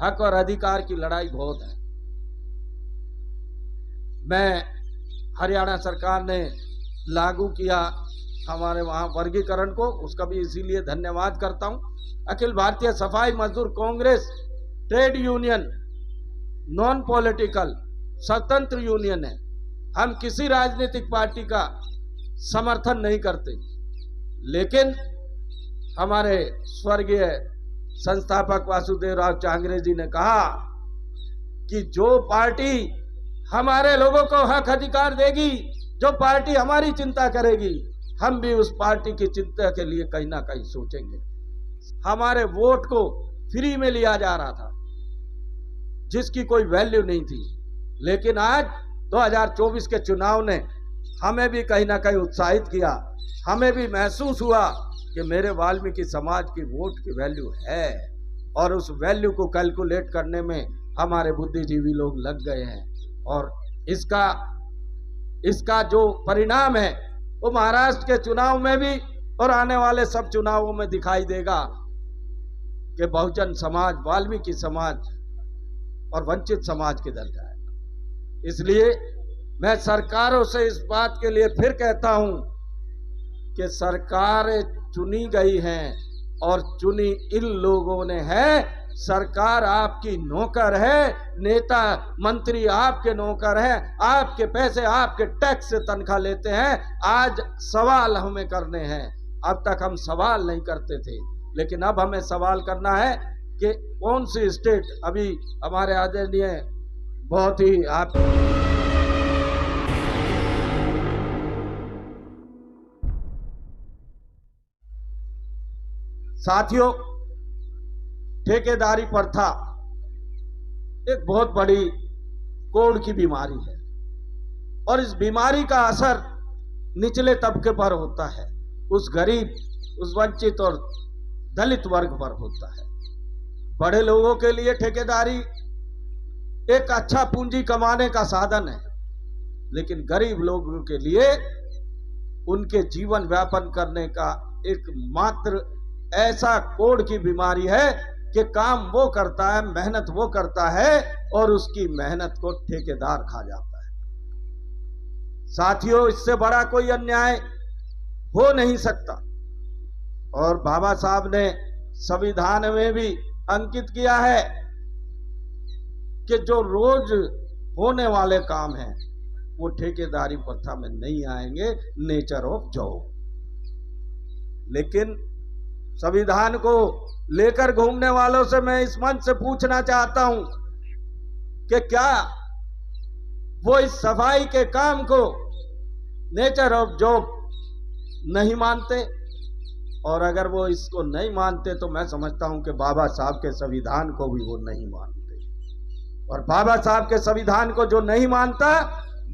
हक और अधिकार की लड़ाई बहुत है। मैं हरियाणा सरकार ने लागू किया हमारे वहाँ वर्गीकरण को, उसका भी इसीलिए धन्यवाद करता हूँ। अखिल भारतीय सफाई मजदूर Congress trade union non political स्वतंत्र यूनियन है। हम किसी राजनीतिक पार्टी का समर्थन नहीं करते, लेकिन हमारे स्वर्गीय संस्थापक वासुदेवराव चांगरे जी ने कहा कि जो पार्टी हमारे लोगों को हक अधिकार देगी, जो पार्टी हमारी चिंता करेगी, हम भी उस पार्टी की चिंता के लिए कहीं ना कहीं सोचेंगे। हमारे वोट को फ्री में लिया जा रहा था, जिसकी कोई वैल्यू नहीं थी, लेकिन आज 2024 के चुनाव ने हमें भी कहीं ना कहीं उत्साहित किया। हमें भी महसूस हुआ कि मेरे वाल्मीकि समाज की वोट की वैल्यू है, और उस वैल्यू को कैलकुलेट करने में हमारे बुद्धिजीवी लोग लग गए हैं। और इसका जो परिणाम है वो महाराष्ट्र के चुनाव में भी और आने वाले सब चुनावों में दिखाई देगा कि बहुजन समाज, वाल्मीकि समाज और वंचित समाज किधर जाएगा। इसलिए मैं सरकारों से इस बात के लिए फिर कहता हूं कि सरकारें चुनी गई हैं और चुनी इन लोगों ने है। सरकार आपकी नौकर है, नेता मंत्री आपके नौकर हैं, आपके पैसे आपके टैक्स से तनख्वाह लेते हैं। आज सवाल हमें करने हैं। अब तक हम सवाल नहीं करते थे, लेकिन अब हमें सवाल करना है कि कौन सी स्टेट, अभी हमारे आदरणीय बहुत ही आप साथियों, ठेकेदारी प्रथा एक बहुत बड़ी कोढ़ की बीमारी है, और इस बीमारी का असर निचले तबके पर होता है, उस गरीब, उस वंचित और दलित वर्ग पर होता है। बड़े लोगों के लिए ठेकेदारी एक अच्छा पूंजी कमाने का साधन है, लेकिन गरीब लोगों के लिए उनके जीवन व्यापन करने का एक मात्र ऐसा कोढ़ की बीमारी है कि काम वो करता है, मेहनत वो करता है, और उसकी मेहनत को ठेकेदार खा जाता है। साथियों, इससे बड़ा कोई अन्याय हो नहीं सकता। और बाबा साहब ने संविधान में भी अंकित किया है कि जो रोज होने वाले काम हैं वो ठेकेदारी प्रथा में नहीं आएंगे, नेचर ऑफ जॉब। लेकिन संविधान को लेकर घूमने वालों से मैं इस मंच से पूछना चाहता हूं कि क्या वो इस सफाई के काम को नेचर ऑफ जॉब नहीं मानते? और अगर वो इसको नहीं मानते तो मैं समझता हूं कि बाबा साहब के संविधान को भी वो नहीं मानते। और बाबा साहब के संविधान को जो नहीं मानता,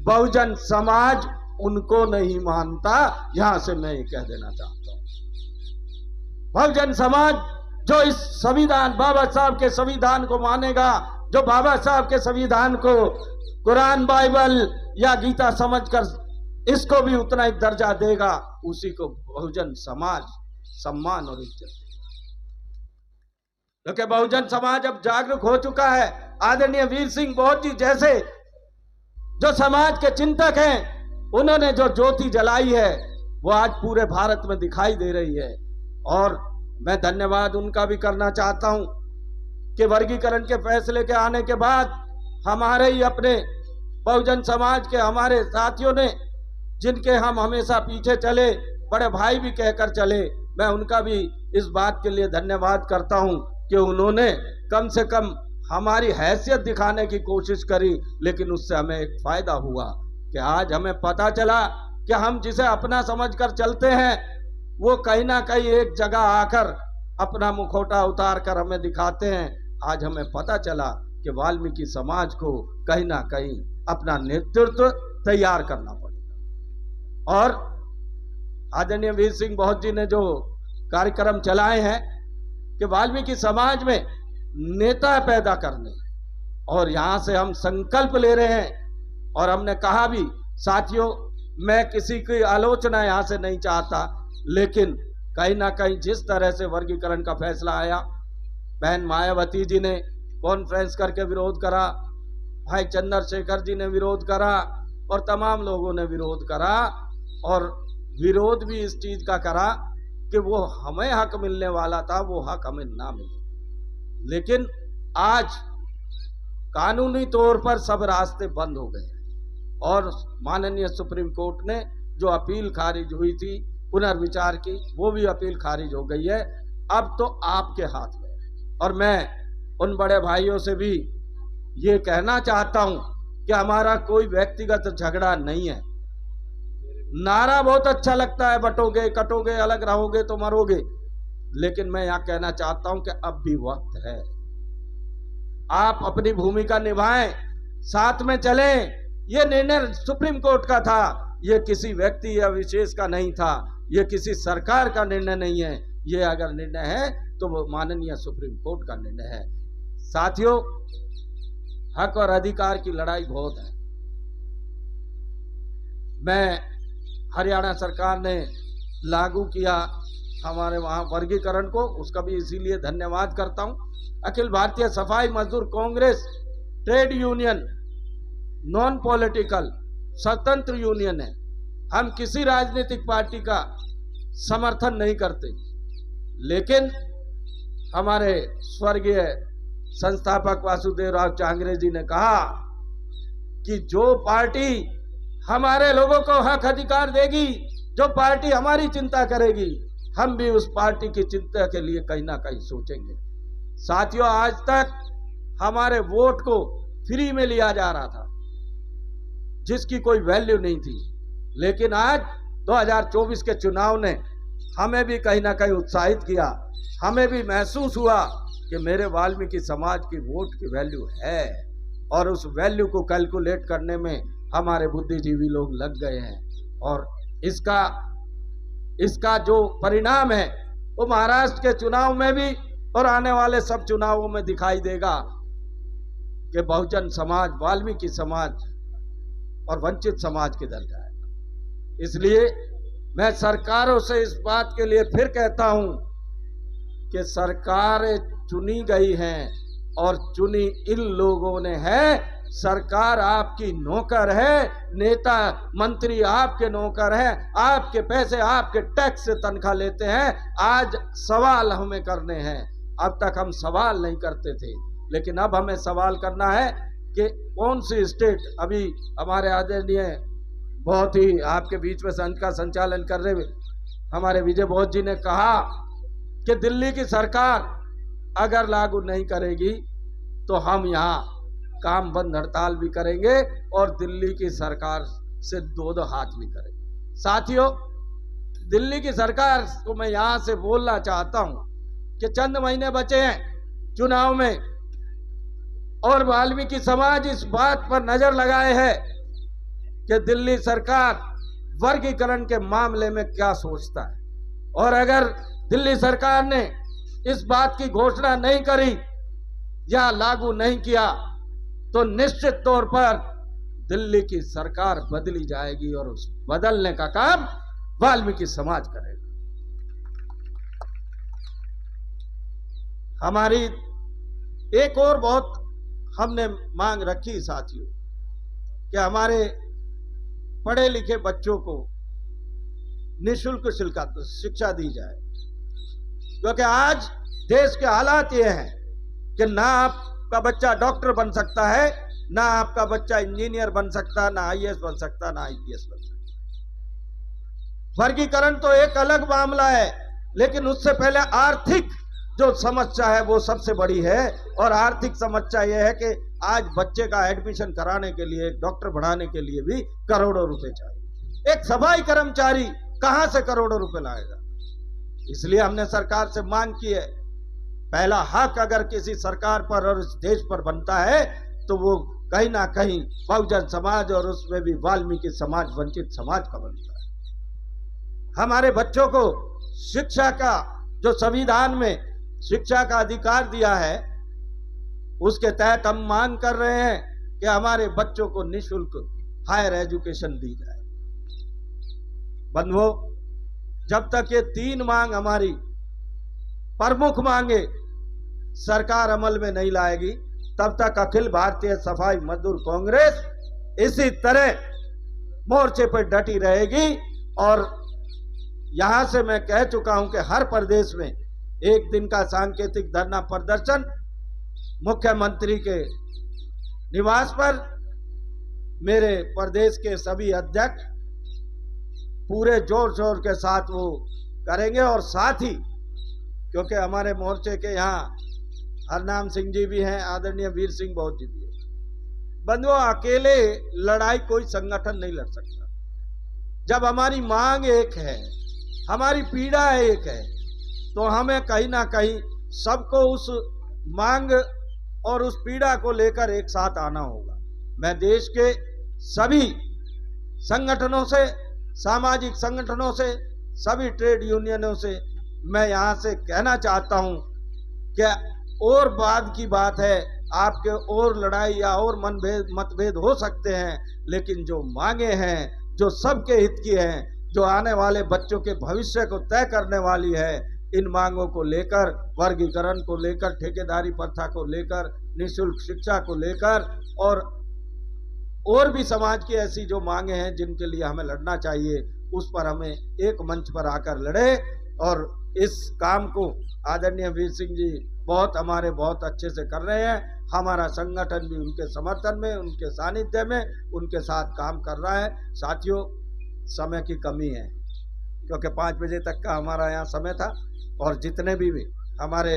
बहुजन समाज उनको नहीं मानता। यहां से मैं ये कह देना चाहता हूं, बहुजन समाज जो इस संविधान, बाबा साहब के संविधान को मानेगा, जो बाबा साहब के संविधान को कुरान, बाइबल या गीता समझकर इसको भी उतना ही दर्जा देगा, उसी को बहुजन समाज सम्मान और इज्जत देगा। क्योंकि बहुजन समाज अब जागरूक हो चुका है। आदरणीय वीर सिंह बहुत जी जैसे जो समाज के चिंतक हैं, उन्होंने जो ज्योति जलाई है वो आज पूरे भारत में दिखाई दे रही है। और मैं धन्यवाद उनका भी करना चाहता हूं कि वर्गीकरण के फैसले के आने के बाद हमारे ही अपने बहुजन समाज के हमारे साथियों ने, जिनके हम हमेशा पीछे चले, बड़े भाई भी कहकर चले, मैं उनका भी इस बात के लिए धन्यवाद करता हूं कि उन्होंने कम से कम हमारी हैसियत दिखाने की कोशिश करी। लेकिन उससे हमें एक फायदा हुआ कि आज हमें पता चला कि हम जिसे अपना समझकर चलते हैं वो कहीं ना कहीं एक जगह आकर अपना मुखौटा उतार कर हमें दिखाते हैं। आज हमें पता चला कि वाल्मीकि समाज को कहीं ना कहीं अपना नेतृत्व तैयार करना पड़ेगा। और आदरणीय वीर सिंह बहुत जी ने जो कार्यक्रम चलाए हैं कि वाल्मीकि समाज में नेता पैदा करने, और यहां से हम संकल्प ले रहे हैं। और हमने कहा भी, साथियों, मैं किसी की आलोचना यहां से नहीं चाहता, लेकिन कहीं ना कहीं जिस तरह से वर्गीकरण का फैसला आया, बहन मायावती जी ने कॉन्फ्रेंस करके विरोध करा, भाई चंद्रशेखर जी ने विरोध करा और तमाम लोगों ने विरोध करा। और विरोध भी इस चीज का करा कि वो हमें हक मिलने वाला था, वो हक हमें ना मिले। लेकिन आज कानूनी तौर पर सब रास्ते बंद हो गए और माननीय सुप्रीम कोर्ट ने जो अपील खारिज हुई थी पुनर्विचार की, वो भी अपील खारिज हो गई है। अब तो आपके हाथ में है। और मैं उन बड़े भाइयों से भी ये कहना चाहता हूं कि हमारा कोई व्यक्तिगत झगड़ा नहीं है। नारा बहुत अच्छा लगता है, बटोगे कटोगे अलग रहोगे तो मरोगे, लेकिन मैं यहां कहना चाहता हूं कि अब भी वक्त है, आप अपनी भूमिका निभाएं, साथ में चलें। ये निर्णय सुप्रीम कोर्ट का था, ये किसी व्यक्ति या विशेष का नहीं था, ये किसी सरकार का निर्णय नहीं है। ये अगर निर्णय है तो वो माननीय सुप्रीम कोर्ट का निर्णय है। साथियों, हक और अधिकार की लड़ाई बहुत है। मैं हरियाणा सरकार ने लागू किया हमारे वहाँ वर्गीकरण को, उसका भी इसीलिए धन्यवाद करता हूँ। अखिल भारतीय सफाई मजदूर Congress trade union non political स्वतंत्र यूनियन है। हम किसी राजनीतिक पार्टी का समर्थन नहीं करते, लेकिन हमारे स्वर्गीय संस्थापक वासुदेवराव चांगरे जी ने कहा कि जो पार्टी हमारे लोगों को हक अधिकार देगी, जो पार्टी हमारी चिंता करेगी, हम भी उस पार्टी की चिंता के लिए कहीं ना कहीं सोचेंगे। साथियों, आज तक हमारे वोट को फ्री में लिया जा रहा था, जिसकी कोई वैल्यू नहीं थी, लेकिन आज 2024 के चुनाव ने हमें भी कहीं ना कहीं उत्साहित किया। हमें भी महसूस हुआ कि मेरे वाल्मीकि समाज की वोट की वैल्यू है, और उस वैल्यू को कैलकुलेट करने में हमारे बुद्धिजीवी लोग लग गए हैं। और इसका जो परिणाम है वो महाराष्ट्र के चुनाव में भी और आने वाले सब चुनावों में दिखाई देगा कि बहुजन समाज, वाल्मीकि समाज और वंचित समाज किधर जाएगा। इसलिए मैं सरकारों से इस बात के लिए फिर कहता हूं कि सरकारें चुनी गई हैं और चुनी इन लोगों ने है। सरकार आपकी नौकर है, नेता मंत्री आपके नौकर हैं, आपके पैसे आपके टैक्स से तनख्वाह लेते हैं। आज सवाल हमें करने हैं। अब तक हम सवाल नहीं करते थे, लेकिन अब हमें सवाल करना है कि कौन सी स्टेट, अभी हमारे आदरणीय बहुत ही आपके बीच में संघ का संचालन कर रहे हमारे विजय बोध जी ने कहा कि दिल्ली की सरकार अगर लागू नहीं करेगी तो हम यहाँ काम बंद हड़ताल भी करेंगे और दिल्ली की सरकार से दो हाथ भी करेंगे। साथियों, दिल्ली की सरकार को मैं यहां से बोलना चाहता हूं कि चंद महीने बचे हैं चुनाव में, और वाल्मीकि समाज इस बात पर नजर लगाए है कि दिल्ली सरकार वर्गीकरण के मामले में क्या सोचता है। और अगर दिल्ली सरकार ने इस बात की घोषणा नहीं करी या लागू नहीं किया तो निश्चित तौर पर दिल्ली की सरकार बदली जाएगी और उस बदलने का काम वाल्मीकि समाज करेगा। हमारी एक और बहुत हमने मांग रखी साथियों कि हमारे पढ़े लिखे बच्चों को निःशुल्क शिक्षा दी जाए, क्योंकि आज देश के हालात ये हैं कि ना आपका बच्चा डॉक्टर बन सकता है, ना आपका बच्चा इंजीनियर बन सकता, ना आईएएस बन सकता, ना आईपीएस बन सकता। वर्गीकरण तो एक अलग मामला है, लेकिन उससे पहले आर्थिक जो समस्या है वो सबसे बड़ी है। और आर्थिक समस्या यह है कि आज बच्चे का एडमिशन कराने के लिए, डॉक्टर बढ़ाने के लिए भी करोड़ों रुपए चाहिए। एक सफाई कर्मचारी कहां से करोड़ों रुपए लाएगा? इसलिए हमने सरकार से मांग की है, पहला हक अगर किसी सरकार पर और इस देश पर बनता है तो वो कहीं ना कहीं बहुजन समाज और उसमें भी वाल्मीकि समाज, वंचित समाज का बनता है। हमारे बच्चों को शिक्षा का जो संविधान में शिक्षा का अधिकार दिया है, उसके तहत हम मांग कर रहे हैं कि हमारे बच्चों को निःशुल्क हायर एजुकेशन दी जाए। बंधुओं, जब तक ये तीन मांग हमारी प्रमुख मांगे सरकार अमल में नहीं लाएगी, तब तक अखिल भारतीय सफाई मजदूर कांग्रेस इसी तरह मोर्चे पर डटी रहेगी। और यहां से मैं कह चुका हूं कि हर प्रदेश में एक दिन का सांकेतिक धरना प्रदर्शन मुख्यमंत्री के निवास पर मेरे प्रदेश के सभी अध्यक्ष पूरे जोर शोर के साथ वो करेंगे। और साथ ही क्योंकि हमारे मोर्चे के यहाँ हरनाम सिंह जी भी हैं, आदरणीय वीर सिंह बहुत जी भी हैं। बंधुओं, अकेले लड़ाई कोई संगठन नहीं लड़ सकता। जब हमारी मांग एक है, हमारी पीड़ा एक है, तो हमें कहीं ना कहीं सबको उस मांग और उस पीड़ा को लेकर एक साथ आना होगा। मैं देश के सभी संगठनों से, सामाजिक संगठनों से, सभी ट्रेड यूनियनों से मैं यहां से कहना चाहता हूं कि और बाद की बात है, आपके और लड़ाई या और मतभेद हो सकते हैं, लेकिन जो मांगे हैं, जो सबके हित की हैं, जो आने वाले बच्चों के भविष्य को तय करने वाली है, इन मांगों को लेकर, वर्गीकरण को लेकर, ठेकेदारी प्रथा को लेकर, निःशुल्क शिक्षा को लेकर और भी समाज की ऐसी जो मांगे हैं जिनके लिए हमें लड़ना चाहिए, उस पर हमें एक मंच पर आकर लड़े। और इस काम को आदरणीय वीर सिंह जी बहुत अच्छे से कर रहे हैं। हमारा संगठन भी उनके समर्थन में, उनके सानिध्य में, उनके साथ काम कर रहा है। साथियों, समय की कमी है क्योंकि 5 बजे तक का हमारा यहाँ समय था और जितने भी हमारे